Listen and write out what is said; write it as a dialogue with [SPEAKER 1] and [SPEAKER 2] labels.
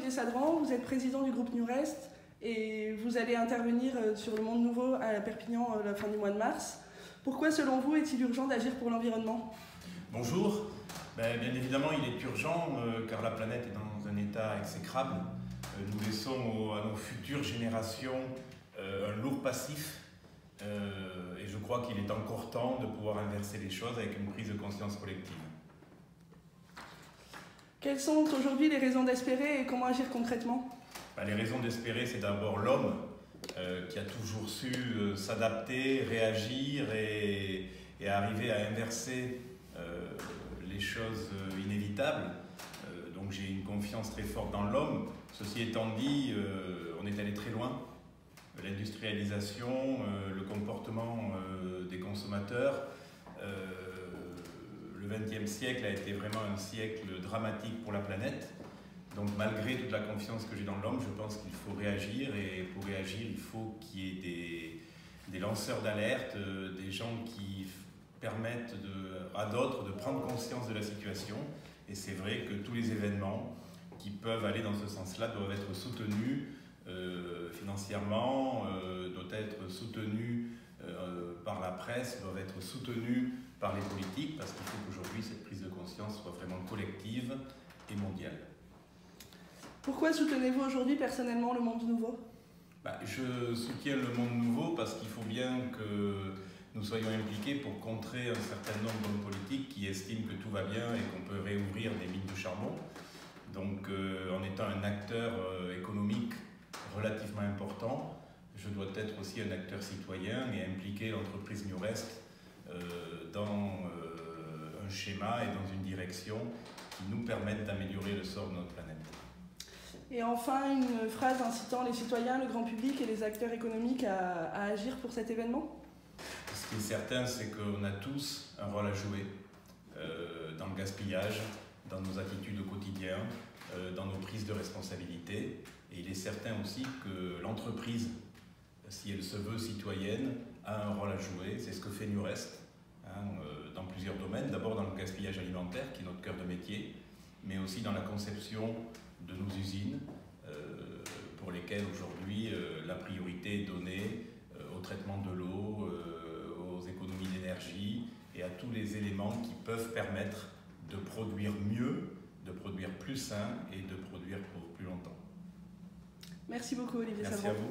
[SPEAKER 1] Olivier Sadran, vous êtes président du groupe Nurest et vous allez intervenir sur le Monde Nouveau à Perpignan à la fin du mois de mars. Pourquoi, selon vous, est-il urgent d'agir pour l'environnement?
[SPEAKER 2] Bonjour. Bien évidemment, il est urgent car la planète est dans un état exécrable. Nous laissons à nos futures générations un lourd passif et je crois qu'il est encore temps de pouvoir inverser les choses avec une prise de conscience collective.
[SPEAKER 1] Quelles sont aujourd'hui les raisons d'espérer et comment agir concrètement?
[SPEAKER 2] Les raisons d'espérer, c'est d'abord l'homme qui a toujours su s'adapter, réagir et arriver à inverser les choses inévitables. Donc j'ai une confiance très forte dans l'homme. Ceci étant dit, on est allé très loin. L'industrialisation, le comportement des consommateurs, le XXe siècle a été vraiment un siècle dramatique pour la planète. Donc malgré toute la confiance que j'ai dans l'homme, je pense qu'il faut réagir et pour réagir, il faut qu'il y ait des lanceurs d'alerte, des gens qui permettent à d'autres de prendre conscience de la situation. Et c'est vrai que tous les événements qui peuvent aller dans ce sens-là doivent être soutenus financièrement, doivent être soutenus par la presse, doivent être soutenus par les politiques, parce qu'il faut qu'aujourd'hui cette prise de conscience soit vraiment collective et mondiale.
[SPEAKER 1] Pourquoi soutenez-vous aujourd'hui personnellement le Monde Nouveau?
[SPEAKER 2] Je soutiens le Monde Nouveau parce qu'il faut bien que nous soyons impliqués pour contrer un certain nombre d'hommes politiques qui estiment que tout va bien et qu'on peut réouvrir des mines de charbon. Donc en étant un acteur économique relativement important, je dois être aussi un acteur citoyen et impliquer l'entreprise Nurest dans un schéma et dans une direction qui nous permettent d'améliorer le sort de notre planète.
[SPEAKER 1] Et enfin, une phrase incitant les citoyens, le grand public et les acteurs économiques à agir pour cet événement?
[SPEAKER 2] Ce qui est certain, c'est qu'on a tous un rôle à jouer dans le gaspillage, dans nos attitudes au quotidien, dans nos prises de responsabilité. Et il est certain aussi que l'entreprise, si elle se veut citoyenne, a un rôle à jouer. C'est ce que fait Nurest dans plusieurs domaines. D'abord dans le gaspillage alimentaire, qui est notre cœur de métier, mais aussi dans la conception de nos usines, pour lesquelles aujourd'hui la priorité est donnée au traitement de l'eau, aux économies d'énergie et à tous les éléments qui peuvent permettre de produire mieux, de produire plus sain et de produire pour plus longtemps.
[SPEAKER 1] Merci beaucoup Olivier Sadran.
[SPEAKER 2] Merci à vous.